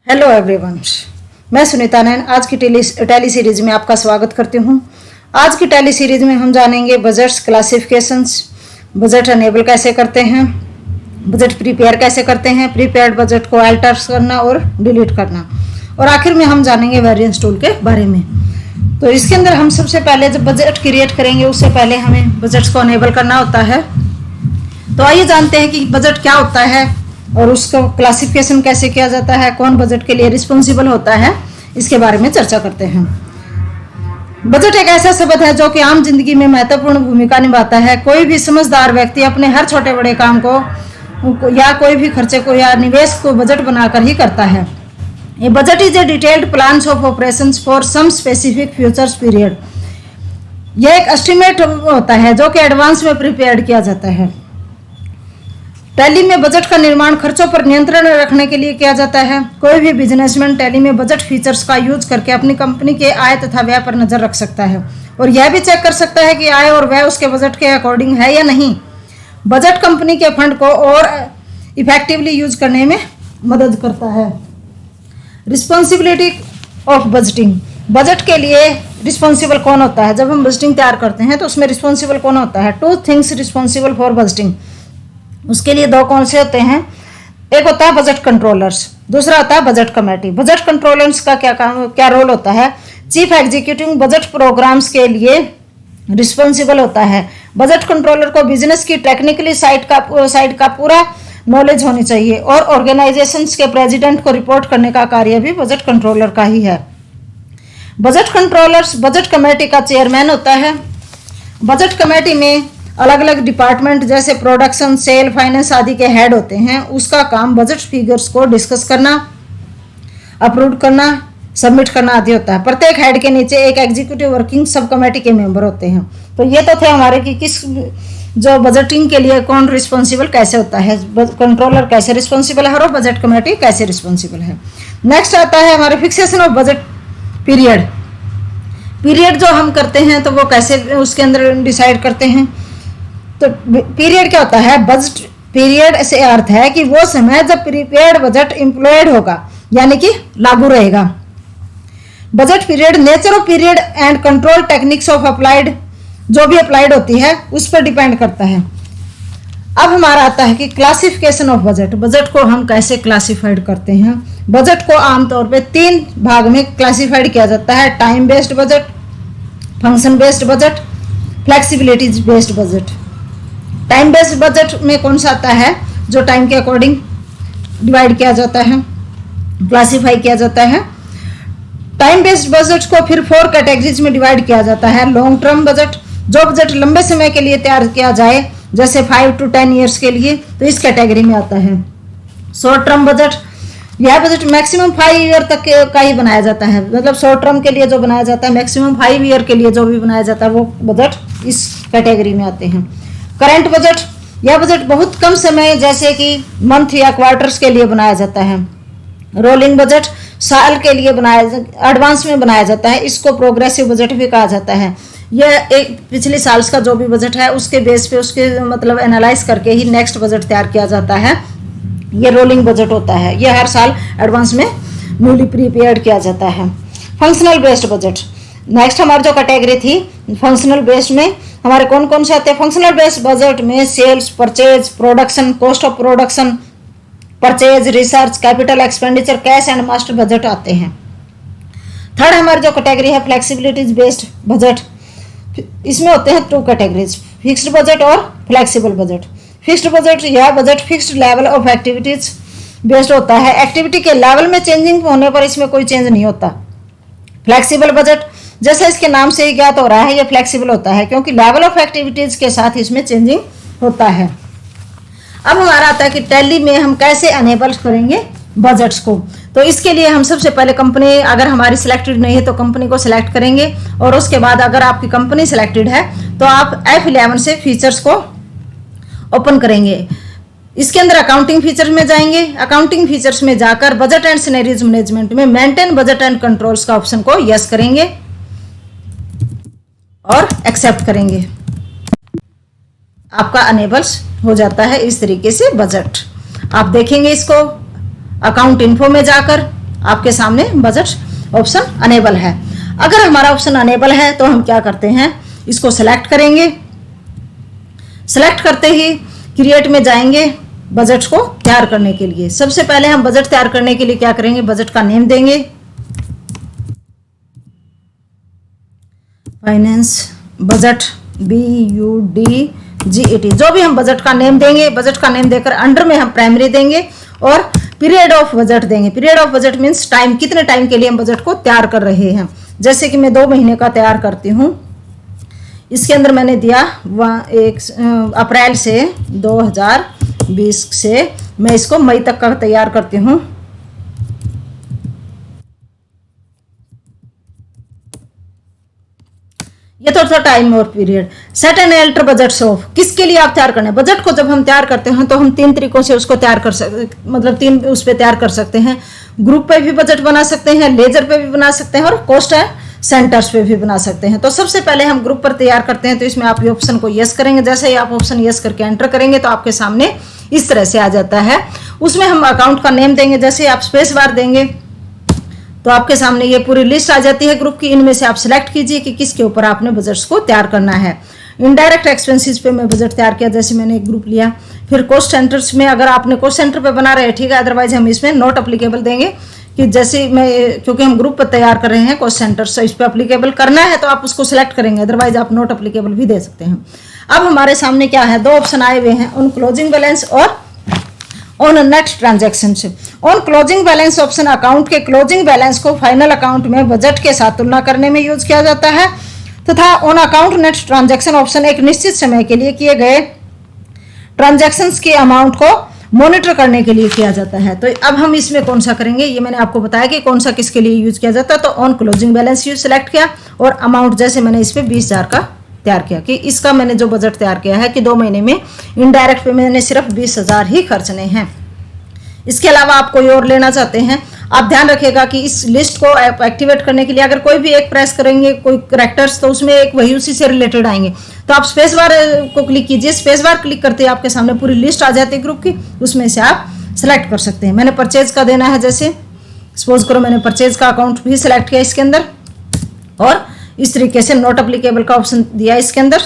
Hello everyone, मैं सुनीता नैन आज की टैली सीरीज में आपका स्वागत करती हूँ। आज की टैली सीरीज में हम जानेंगे बजट्स क्लासिफिकेशंस, बजट अनेबल कैसे करते हैं, बजट प्रिपेयर कैसे करते हैं, प्रीपेयर्ड बजट को अल्टर करना और डिलीट करना, और आखिर में हम जानेंगे वेरिएंस टूल के बारे में। तो इसके अंदर हम सबसे पहले जब बजट क्रिएट करेंगे उससे पहले हमें बजट्स को अनेबल करना होता है। तो आइए जानते हैं कि बजट क्या होता है और उसका क्लासिफिकेशन कैसे किया जाता है, कौन बजट के लिए रिस्पॉन्सिबल होता है, इसके बारे में चर्चा करते हैं। बजट एक ऐसा शब्द है जो कि आम जिंदगी में महत्वपूर्ण भूमिका निभाता है। कोई भी समझदार व्यक्ति अपने हर छोटे बड़े काम को या कोई भी खर्चे को या निवेश को बजट बनाकर ही करता है। ये budget is a detailed plan of operations for some specific futures period. यह एक एस्टिमेट होता है जो कि एडवांस में प्रिपेयर किया जाता है। टैली में बजट का निर्माण खर्चों पर नियंत्रण रखने के लिए किया जाता है। कोई भी बिजनेसमैन टैली में बजट फीचर्स का यूज करके अपनी कंपनी के आय तथा व्यय पर नजर रख सकता है और यह भी चेक कर सकता है कि आय और व्यय उसके बजट के अकॉर्डिंग है या नहीं। बजट कंपनी के फंड को और इफेक्टिवली यूज करने में मदद करता है। Responsibility of budgeting. बजट के लिए रिस्पॉन्सिबल कौन होता है? जब हम बजटिंग तैयार करते हैं तो उसमें रिस्पॉन्सिबल कौन होता है? Two things responsible for budgeting. उसके लिए दो कौन से होते हैं? एक होता है बजट कंट्रोलर्स, दूसरा होता है बजट कमेटी। बजट कंट्रोलर्स का क्या रोल होता है? चीफ एग्जीक्यूटिव बजट प्रोग्राम्स के लिए रिस्पॉन्सिबल होता है। बजट कंट्रोलर को बिजनेस की टेक्निकली साइड का पूरा नॉलेज होनी चाहिए और ऑर्गेनाइजेशंस के प्रेसिडेंट को रिपोर्ट करने का कार्य भी बजट कंट्रोलर का ही है। बजट कंट्रोलर्स बजट कमेटी का चेयरमैन होता है। बजट कमेटी में अलग अलग डिपार्टमेंट जैसे प्रोडक्शन, सेल, फाइनेंस आदि के हेड होते हैं। उसका काम बजट फिगर्स को डिस्कस करना, अप्रूव करना, सबमिट करना आदि होता है। प्रत्येक हेड के नीचे एक एग्जीक्यूटिव वर्किंग सब कमेटी के मेंबर होते हैं। तो ये तो थे हमारे कि किस जो बजटिंग के लिए कौन रिस्पॉन्सिबल कैसे होता है, कंट्रोलर कैसे रिस्पॉन्सिबल है और बजट कमेटी कैसे रिस्पॉन्सिबल है। नेक्स्ट आता है हमारे fixation of budget period. Period जो हम करते हैं तो वो कैसे उसके अंदर डिसाइड करते हैं। तो पीरियड क्या होता है? बजट पीरियड से अर्थ है कि वो समय जब प्रीपेयर्ड बजट एम्प्लॉयड होगा, यानी कि लागू रहेगा। Budget period nature of period and control techniques of applied, जो भी अप्लाइड होती है उस पर डिपेंड करता है। अब हमारा आता है कि क्लासिफिकेशन ऑफ बजट। बजट को हम कैसे क्लासिफाइड करते हैं? बजट को आमतौर पे 3 भाग में क्लासिफाइड किया जाता है: time based budget, function based budget, flexibility based budget. Time based budget में कौन सा आता है? जो टाइम के अकॉर्डिंग डिवाइड किया जाता है, क्लासिफाई किया जाता है। टाइम बेस्ड बजट को फिर 4 कैटेगरीज में डिवाइड किया जाता है। लॉन्ग टर्म बजट, जो बजट लंबे समय के लिए तैयार किया जाए, जैसे 5 to 10 ईयर्स के लिए, तो इस कैटेगरी में आता है। शॉर्ट टर्म बजट, यह बजट मैक्सिमम 5 ईयर तक का ही बनाया जाता है। मतलब शॉर्ट टर्म के लिए जो बनाया जाता है, मैक्सिमम 5 ईयर के लिए जो भी बनाया जाता है, वो बजट इस कैटेगरी में आते हैं। करंट बजट, यह बजट बहुत कम समय जैसे कि मंथ या क्वार्टर्स के लिए बनाया जाता है। रोलिंग बजट, साल के लिए एडवांस में बनाया जाता है। इसको प्रोग्रेसिव बजट भी कहा जाता है। यह एक पिछले साल का जो भी बजट है उसके बेस पे उसके मतलब एनालाइज करके ही नेक्स्ट बजट तैयार किया जाता है। यह रोलिंग बजट होता है। यह हर साल एडवांस में न्यूली प्रीपेयर्ड किया जाता है। फंक्शनल बेस्ड बजट, नेक्स्ट हमारी जो कैटेगरी थी फंक्शनल बेस्ड में हमारे कौन कौन से आते हैं? फंक्शनल बेस्ड बजट में sales, purchase, production, cost of production, purchase, research, capital expenditure, cash and master budget आते हैं। थर्ड हमारी जो कैटेगरी है फ्लेक्सिबिलिटी बेस्ड बजट, इसमें होते हैं 2 कैटेगरीज, फिक्स्ड बजट और फ्लेक्सिबल बजट। फिक्स्ड बजट, यह budget fixed level of activities based होता है। एक्टिविटी के लेवल में चेंजिंग होने पर इसमें कोई चेंज नहीं होता। फ्लेक्सिबल बजट, जैसे इसके नाम से ही ज्ञात हो रहा है, यह फ्लेक्सिबल होता है क्योंकि लेवल ऑफ एक्टिविटीज के साथ इसमें चेंजिंग होता है। अब हमारा आता है कि टैली में हम कैसे अनेबल करेंगे बजट्स को। तो इसके लिए हम सबसे पहले कंपनी अगर हमारी सिलेक्टेड नहीं है तो कंपनी को सिलेक्ट करेंगे और उसके बाद अगर आपकी कंपनी सिलेक्टेड है तो आप F11 से फीचर्स को ओपन करेंगे। इसके अंदर अकाउंटिंग फीचर्स में जाएंगे। अकाउंटिंग फीचर्स में जाकर बजट एंड सिनेरियोज मैनेजमेंट में मेंटेन बजट एंड कंट्रोल्स का ऑप्शन को यस करेंगे और एक्सेप्ट करेंगे। आपका अनेबल्स हो जाता है इस तरीके से बजट। आप देखेंगे इसको अकाउंट इन्फो में जाकर आपके सामने बजट ऑप्शन अनेबल है। अगर हमारा ऑप्शन अनेबल है तो हम क्या करते हैं, इसको सेलेक्ट करेंगे। सेलेक्ट करते ही क्रिएट में जाएंगे बजट को तैयार करने के लिए। सबसे पहले हम बजट तैयार करने के लिए क्या करेंगे, बजट का नेम देंगे, फाइनेंस बजट BUDGET, जो भी हम बजट का नेम देंगे, बजट का नेम देकर अंडर में हम प्राइमरी देंगे और पीरियड ऑफ बजट देंगे। Period of budget means time, कितने टाइम के लिए हम बजट को तैयार कर रहे हैं। जैसे कि मैं 2 महीने का तैयार करती हूँ, इसके अंदर मैंने दिया 1 अप्रैल से 2020 से मैं इसको मई तक का तैयार करती हूँ। ये थोड़ा टाइम और period. Set and alter budgets of, किसके लिए आप तैयार करना है बजट को। जब हम तैयार करते हैं तो हम 3 तरीकों से उसको तैयार कर सकते, मतलब 3 उस पे तैयार कर सकते हैं। ग्रुप पे भी बजट बना सकते हैं, लेजर पे भी बना सकते हैं और कॉस्ट एंड सेंटर्स पे भी बना सकते हैं। तो सबसे पहले हम ग्रुप पर तैयार करते हैं, तो इसमें आप ये ऑप्शन को यस करेंगे। जैसे ही आप ऑप्शन यस करके एंटर करेंगे तो आपके सामने इस तरह से आ जाता है। उसमें हम अकाउंट का नेम देंगे, जैसे आप स्पेस बार देंगे तो आपके सामने ये पूरी लिस्ट आ जाती है ग्रुप की। इनमें से आप सिलेक्ट कीजिए कि किसके ऊपर आपने बजट्स को तैयार करना है। इनडायरेक्ट एक्सपेंसेस पे मैं बजट तैयार किया, जैसे मैंने एक ग्रुप लिया। फिर कॉस्ट सेंटर्स में अगर आपने कॉस्ट सेंटर पे बना रहे हैं ठीक है, अदरवाइज हम इसमें नॉट अप्लीकेबल देंगे कि जैसे मैं, क्योंकि हम ग्रुप पर तैयार कर रहे हैं कॉस्ट सेंटर, तो इस पर अप्लीकेबल करना है तो आप उसको सिलेक्ट करेंगे, अदरवाइज आप नॉट अप्लीकेबल भी दे सकते हैं। अब हमारे सामने क्या है, 2 ऑप्शन आए हुए हैं, ऑन क्लोजिंग बैलेंस और ऑन नेट ट्रांजैक्शन से। On closing balance option account के क्लोजिंग बैलेंस को फाइनल अकाउंट में बजट के साथ तुलना करने में यूज किया जाता है, तथा on account net transaction option एक निश्चित समय के लिए किए गए ट्रांजैक्शंस के अमाउंट को मॉनिटर करने के लिए किया जाता है। तो अब हम इसमें कौन सा करेंगे, ये मैंने आपको बताया कि कौन सा किसके लिए यूज किया जाता है। तो on closing balance use select किया और अमाउंट जैसे मैंने इस पे 20,000 का तैयार किया कि इसका मैंने जो बजट तैयार किया है कि 2 महीने में इनडायरेक्ट पे मैंने सिर्फ 20,000 ही खर्चने हैं। इसके अलावा आप कोई और लेना चाहते हैं, आप ध्यान रखिएगा कि इस लिस्ट को एक्टिवेट करने के लिए अगर कोई भी एक प्रेस करेंगे कोई कैरेक्टर्स तो उसमें एक वही उसी से रिलेटेड आएंगे। तो आप स्पेस बार को क्लिक कीजिए, स्पेस बार क्लिक करते ही आपके सामने पूरी लिस्ट आ जाती है ग्रुप की, उसमें से आप सेलेक्ट कर सकते हैं। मैंने परचेज का देना है, जैसे सपोज करो मैंने परचेज का अकाउंट भी सिलेक्ट किया इसके अंदर, और इस तरीके से नॉट अप्लीकेबल का ऑप्शन दिया इसके अंदर,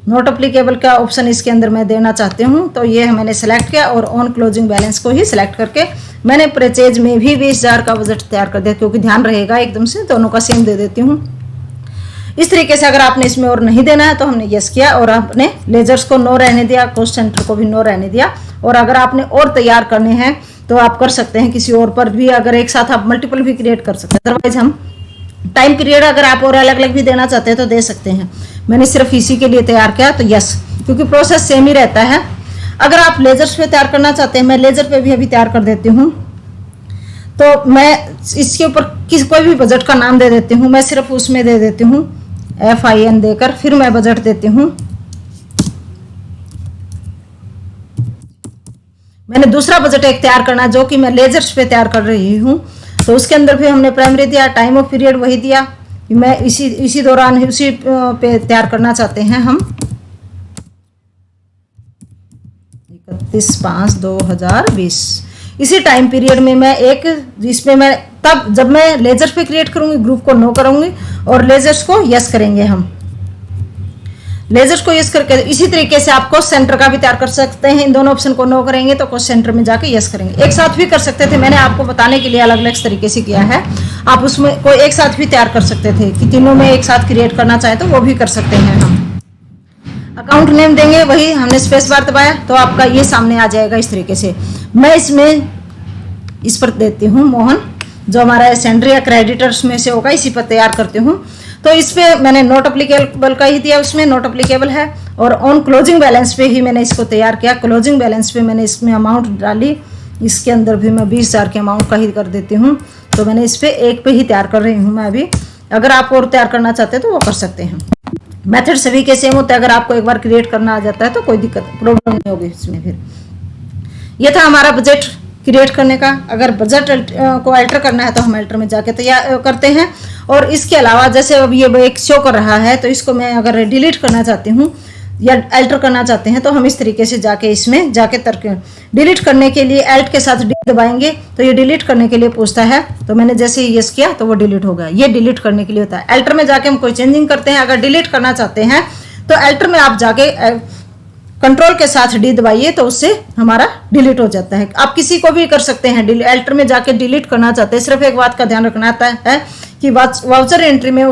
नॉट अप्लीकेबल का ऑप्शन इसके अंदर मैं देना चाहती हूँ। तो ये मैंने सेलेक्ट किया और ऑन क्लोजिंग बैलेंस को ही सिलेक्ट करके मैंने परचेज में भी 20,000 का बजट तैयार कर दिया, क्योंकि ध्यान रहेगा एकदम से दोनों का सेम दे देती हूँ। इस तरीके से अगर आपने इसमें और नहीं देना है तो हमने यस किया और आपने लेजर्स को नो रहने दिया, कॉस्ट सेंटर को भी नो रहने दिया। और अगर आपने और तैयार करने हैं तो आप कर सकते हैं किसी और पर भी, अगर एक साथ आप मल्टीपल भी क्रिएट कर सकते हैं। अदरवाइज हम टाइम पीरियड अगर आप और अलग अलग भी देना चाहते हैं तो दे सकते हैं। मैंने सिर्फ इसी के लिए तैयार किया तो यस, क्योंकि प्रोसेस सेम ही रहता है। अगर आप लेजर्स पे तैयार करना चाहते हैं, मैं लेजर पे भी अभी तैयार कर देती हूँ। तो मैं इसके ऊपर कोई भी बजट का नाम दे देती हूँ, मैं सिर्फ उसमें दे देती हूँ FIN देकर, फिर मैं बजट देती हूँ। मैंने दूसरा बजट एक तैयार करना जो कि मैं लेजर्स पे तैयार कर रही हूँ, तो उसके अंदर भी हमने प्राइमरी दिया, टाइम ऑफ पीरियड वही दिया। मैं इसी दौरान उसी पे तैयार करना चाहते हैं हम 31/5/2020। इसी टाइम पीरियड में मैं एक जिसमें मैं तब जब मैं लेजर पे क्रिएट करूंगी ग्रुप को नो करूंगी और लेजर्स को यस करेंगे। हम लेजर्स को यस करके इसी तरीके से आप कॉस्ट सेंटर का भी तैयार कर सकते हैं। इन दोनों ऑप्शन को नो करेंगे तो कॉस्ट सेंटर में जाके यस करेंगे। एक साथ भी कर सकते थे, मैंने आपको बताने के लिए अलग अलग तरीके से किया है। आप उसमें कोई एक साथ भी तैयार कर सकते थे कि तीनों में एक साथ क्रिएट करना चाहे तो वो भी कर सकते हैं। हम अकाउंट नेम देंगे, वही हमने स्पेस बार दबाया तो आपका ये सामने आ जाएगा इस तरीके से। मैं इसमें इस पर देती हूँ मोहन, जो हमारा सेंडर या क्रेडिटर्स में से होगा, इसी पर तैयार करती हूँ। तो इस पे मैंने नॉट अप्लीकेबल का ही दिया, उसमें नॉट अप्लीकेबल है। और ऑन क्लोजिंग बैलेंस पे ही मैंने इसको तैयार किया। क्लोजिंग बैलेंस पे मैंने इसमें अमाउंट डाली, इसके अंदर भी मैं 20,000 के अमाउंट का ही कर देती हूँ। तो मैंने इस पे एक पे ही तैयार कर रही हूँ मैं अभी। अगर आप और तैयार करना चाहते हैं तो वो कर सकते हैं। मेथड सभी के सेम होते हैं, अगर आपको एक बार क्रिएट करना आ जाता है तो कोई दिक्कत प्रॉब्लम नहीं होगी इसमें। फिर ये था हमारा बजट क्रिएट करने का। अगर बजट को अल्टर करना है तो हम अल्टर में जाके तैयार करते हैं। और इसके अलावा जैसे अब ये एक शो कर रहा है तो इसको मैं अगर डिलीट करना चाहती हूँ या अल्टर करना चाहते हैं तो हम इस तरीके से जाके इसमें जाके डिलीट करने के लिए अल्ट के साथ डी दबाएंगे तो ये डिलीट करने के लिए पूछता है। तो मैंने जैसे ही यस किया तो वो डिलीट हो गया। ये डिलीट करने के लिए होता है। अल्टर में जाके हम कोई चेंजिंग करते हैं, अगर डिलीट करना चाहते हैं तो अल्टर में आप जाके कंट्रोल के साथ डी दबाइए तो उससे हमारा डिलीट हो जाता है। आप किसी को भी कर सकते हैं, अल्टर में जाके डिलीट करना चाहते हैं, सिर्फ एक बात का ध्यान रखना है कि वाउचर एंट्री में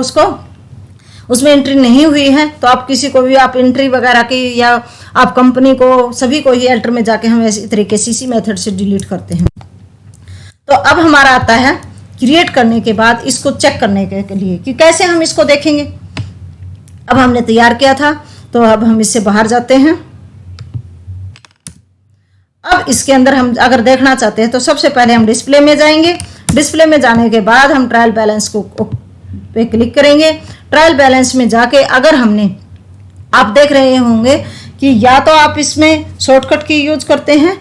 उसमें एंट्री नहीं हुई है तो आप किसी को भी आप एंट्री वगैरह की या आप कंपनी को सभी को ही अल्टर में जाके हम इसी तरीके से इसी मेथड से डिलीट करते हैं। तो अब हमारा आता है क्रिएट करने के बाद इसको चेक करने के लिए कि कैसे हम इसको देखेंगे। अब हमने तैयार किया था तो अब हम इससे बाहर जाते हैं। अब इसके अंदर हम अगर देखना चाहते हैं तो सबसे पहले हम डिस्प्ले में जाएंगे। डिस्प्ले में जाने के बाद हम ट्रायल बैलेंस को पे क्लिक करेंगे। ट्रायल बैलेंस में जाके अगर हमने, आप देख रहे होंगे कि या तो आप इसमें शॉर्टकट की यूज करते हैं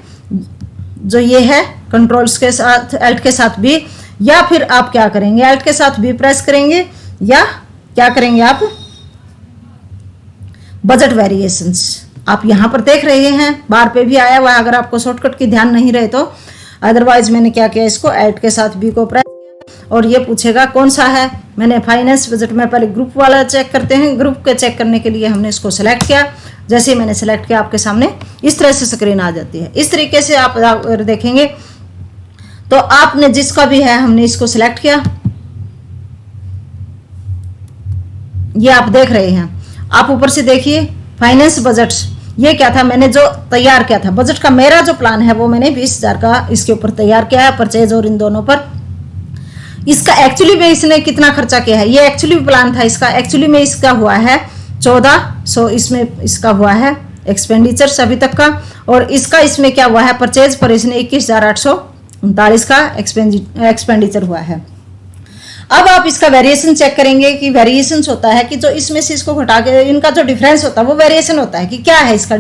जो ये है कंट्रोल्स के साथ अल्ट के साथ भी, या फिर आप क्या करेंगे अल्ट के साथ भी प्रेस करेंगे या क्या करेंगे आप बजट वेरिएशंस। आप यहाँ पर देख रहे हैं बार पे भी आया हुआ है, अगर आपको शॉर्टकट की ध्यान नहीं रहे तो। अदरवाइज मैंने क्या किया, इसको अल्ट के साथ बी को प्रेस और ये पूछेगा कौन सा है। मैंने फाइनेंस बजट में पहले ग्रुप वाला चेक करते हैं। ग्रुप के चेक करने के लिए हमने इसको सेलेक्ट किया। जैसे ही मैंने सेलेक्ट किया आपके सामने इस तरह से स्क्रीन आ जाती है। इस तरीके से आप देखेंगे तो आपने जिसका भी है हमने इसको सिलेक्ट किया, ये आप देख रहे हैं। आप ऊपर से देखिए फाइनेंस बजट, ये क्या था मैंने जो तैयार किया था बजट का, मेरा जो प्लान है वो मैंने 20,000 का इसके ऊपर तैयार किया है, परचेज और इन दोनों पर। इसका एक्चुअली में इसने कितना खर्चा किया है, ये एक्चुअली प्लान था इसका, एक्चुअली में इसका हुआ है 1400, इसमें इसका हुआ है एक्सपेंडिचर अभी तक का, और इसका इसमें क्या हुआ है परचेज पर इसने 21,839 का एक्सपेंडिचर हुआ है। अब आप इसका वेरिएशन चेक करेंगे कि वेरिएशन होता है कि जो इसमें से इसको घटा के इनका जो डिफरेंस होता है वो वेरिएशन होता है कि क्या है इसका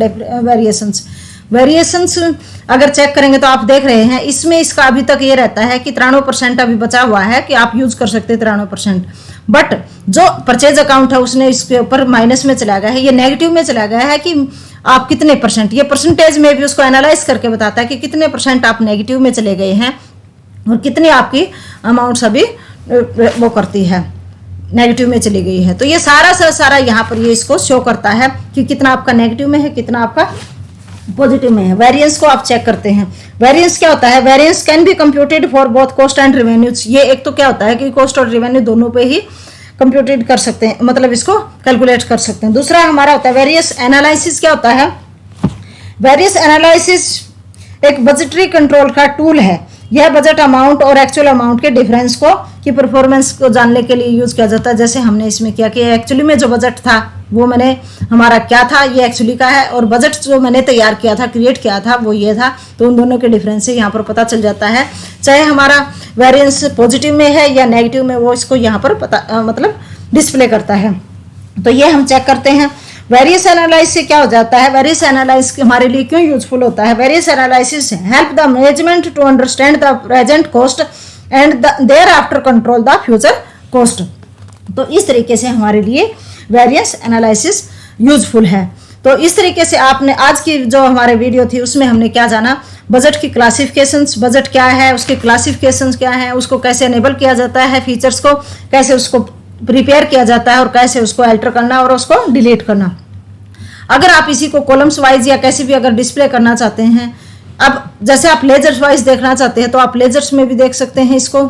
वेरिएशंस अगर चेक करेंगे तो आप देख रहे हैं इसमें इसका अभी तक ये रहता है कि 93% अभी बचा हुआ है कि आप यूज कर सकते हैं 93%। बट जो परचेज अकाउंट है उसने इसके ऊपर माइनस में चला गया है, ये नेगेटिव में चला गया है कि आप कितने परसेंट, ये परसेंटेज में भी उसको एनालाइज करके बताता है कि कितने परसेंट आप नेगेटिव में चले गए हैं और कितनी आपकी अमाउंट्स अभी वो करती है नेगेटिव में चली गई है। तो ये सारा यहाँ पर ये इसको शो करता है कि कितना आपका नेगेटिव में है कितना आपका पॉजिटिव में है। वेरिएंस को आप चेक करते हैं। वेरिएंस क्या होता है, variance can be computed for both cost and revenues. ये एक तो क्या होता है कि कॉस्ट और रेवेन्यू दोनों पे ही कंप्यूटेड कर सकते हैं, मतलब इसको कैलकुलेट कर सकते हैं। दूसरा हमारा होता है वेरियस एनालिसिस। क्या होता है वेरियस एनालिसिस, एक बजटरी कंट्रोल का टूल है। यह बजट अमाउंट और एक्चुअल अमाउंट के डिफरेंस को की परफॉर्मेंस को जानने के लिए यूज किया जाता है। जैसे हमने इसमें क्या किया, एक्चुअली में जो बजट था वो मैंने हमारा क्या था ये एक्चुअली का है, और बजट जो मैंने तैयार किया था क्रिएट किया था वो ये था। तो उन दोनों के डिफरेंस से यहाँ पर पता चल जाता है, चाहे हमारा वेरिएंस पॉजिटिव में है या नेगेटिव में, वो इसको यहाँ पर पता मतलब डिस्प्ले करता है। तो ये हम चेक करते हैं। वेरियस एनालिसिस से क्या हो जाता है, वेरियस एनालिसिस हमारे लिए क्यों यूजफुल होता है। Various analysis help the management to understand the present cost and thereafter control the future cost. तो इस तरीके से हमारे लिए वेरियस एनालिसिस यूजफुल है। तो इस तरीके से आपने आज की जो हमारे वीडियो थी उसमें हमने क्या जाना, बजट की क्लासिफिकेशंस, बजट क्या है, उसके क्लासिफिकेशंस क्या है, उसको कैसे एनेबल किया जाता है, फीचर्स को कैसे उसको प्रिपेयर किया जाता है और कैसे उसको अल्टर करना और उसको डिलीट करना। अगर आप इसी को कॉलम्स वाइज या कैसे भी अगर डिस्प्ले करना चाहते हैं, अब जैसे आप लेजर्स वाइज देखना चाहते हैं तो आप लेजर्स में भी देख सकते हैं, इसको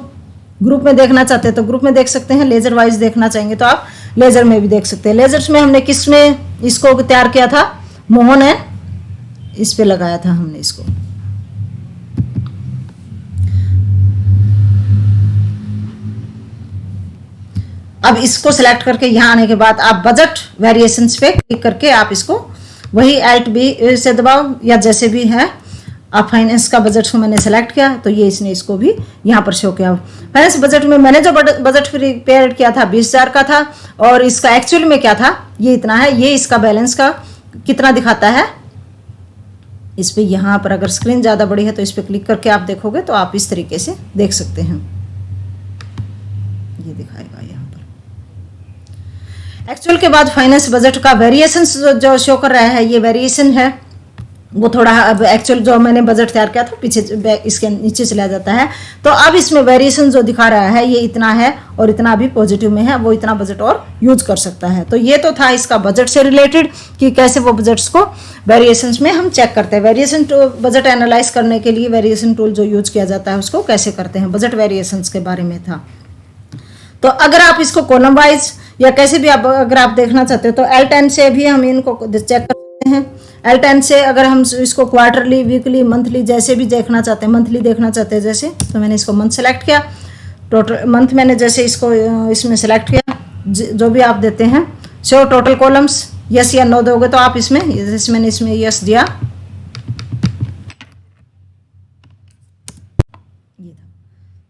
ग्रुप में देखना चाहते हैं तो ग्रुप में देख सकते हैं, लेजर वाइज देखना चाहेंगे तो आप लेजर में भी देख सकते हैं। लेजर्स में हमने किस में इसको तैयार किया था, मोहन है इस पे लगाया था हमने इसको। अब इसको सिलेक्ट करके यहाँ आने के बाद आप बजट वेरिएशंस पे क्लिक करके आप इसको वही Alt B से दबाओ या जैसे भी है। आप फाइनेंस का बजट को मैंने सेलेक्ट किया तो ये इसने इसको भी यहाँ पर शो किया। फाइनेंस बजट में मैंने जो बजट प्रिपेयर किया था 20,000 का था, और इसका एक्चुअल में क्या था ये इतना है। ये इसका बैलेंस का कितना दिखाता है, इस पर यहाँ पर अगर स्क्रीन ज़्यादा बड़ी है तो इस पर क्लिक करके आप देखोगे तो आप इस तरीके से देख सकते हैं, ये दिखाएगा यहाँ पर। एक्चुअल के बाद फाइनेंस बजट का वेरिएशन जो शो कर रहा है, ये वेरिएशन है वो थोड़ा, अब एक्चुअल जो मैंने बजट तैयार किया था पीछे इसके नीचे चला जाता है, तो अब इसमें वेरिएशन जो दिखा रहा है ये इतना है और इतना भी पॉजिटिव में है, वो इतना बजट और यूज कर सकता है। तो ये तो था इसका बजट से रिलेटेड कि कैसे वो बजट्स को वेरिएशंस में हम चेक करते हैं। वेरिएशन बजट एनालाइज करने के लिए वेरिएशन टूल जो यूज किया जाता है उसको कैसे करते हैं, बजट वेरिएशंस के बारे में था। तो अगर आप इसको कॉलम वाइज या कैसे भी अगर आप देखना चाहते हो तो L10 से भी हम इनको चेक कर सकते हैं। L10 से अगर हम इसको क्वार्टरली, वीकली, मंथली जैसे भी देखना चाहते हैं, मंथली देखना चाहते हैं जैसे, तो मैंने इसको मंथ सेलेक्ट किया, टोटल मंथ मैंने जैसे इसको इसमें सेलेक्ट किया, जो भी आप देते हैं शो टोटल कॉलम्स, यस या नो दोगे तो आप इसमें, जैसे मैंने इसमें यस दिया,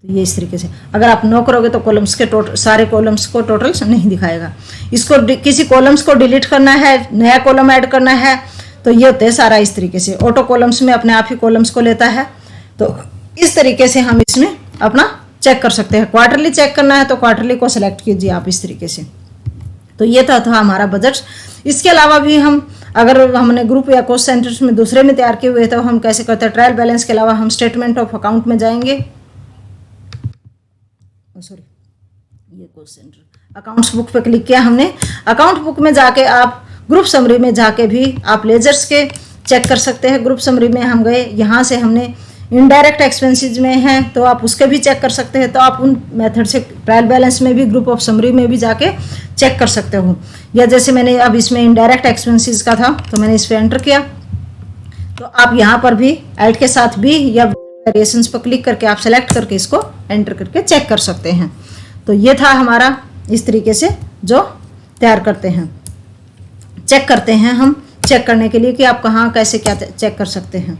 ये इस तरीके से। अगर आप नो करोगे तो कॉलम्स के सारे कॉलम्स को टोटल नहीं दिखाएगा। इसको किसी कॉलम्स को डिलीट करना है, नया कॉलम ऐड करना है, तो ये होता है सारा इस तरीके से। ऑटो कॉलम्स में अपने आप ही कॉलम्स को लेता है, तो इस तरीके से हम इसमें अपना चेक कर सकते हैं। क्वार्टरली चेक करना है तो क्वार्टरली को सिलेक्ट कीजिए आप इस तरीके से। तो ये था हमारा बजट। इसके अलावा भी हम, अगर हमने ग्रुप या कॉस्ट सेंटर्स में दूसरे में तैयार किए हुए तो हम कैसे करते हैं, ट्रायल बैलेंस के अलावा हम स्टेटमेंट ऑफ अकाउंट में जाएंगे, सॉरी ये कॉस्ट सेंटर, अकाउंट्स बुक पे क्लिक किया हमने। अकाउंट बुक में जाके आप ग्रुप समरी में जाके भी आप लेजर्स के चेक कर सकते हैं। ग्रुप समरी में हम गए, यहाँ से हमने इनडायरेक्ट एक्सपेंसेस में हैं तो आप उसके भी चेक कर सकते हैं। तो आप उन मेथड से ट्रायल बैलेंस में भी, ग्रुप ऑफ समरी में भी जाके चेक कर सकते हो। या जैसे मैंने अब इसमें इनडायरेक्ट एक्सपेंसेस का था तो मैंने इस पर एंटर किया, तो आप यहाँ पर भी ऐड के साथ भी या वेरिएशंस पर क्लिक करके आप सेलेक्ट करके इसको एंटर करके चेक कर सकते हैं। तो ये था हमारा इस तरीके से जो तैयार करते हैं, चेक करते हैं हम, चेक करने के लिए कि आप कहाँ कैसे क्या चेक कर सकते हैं।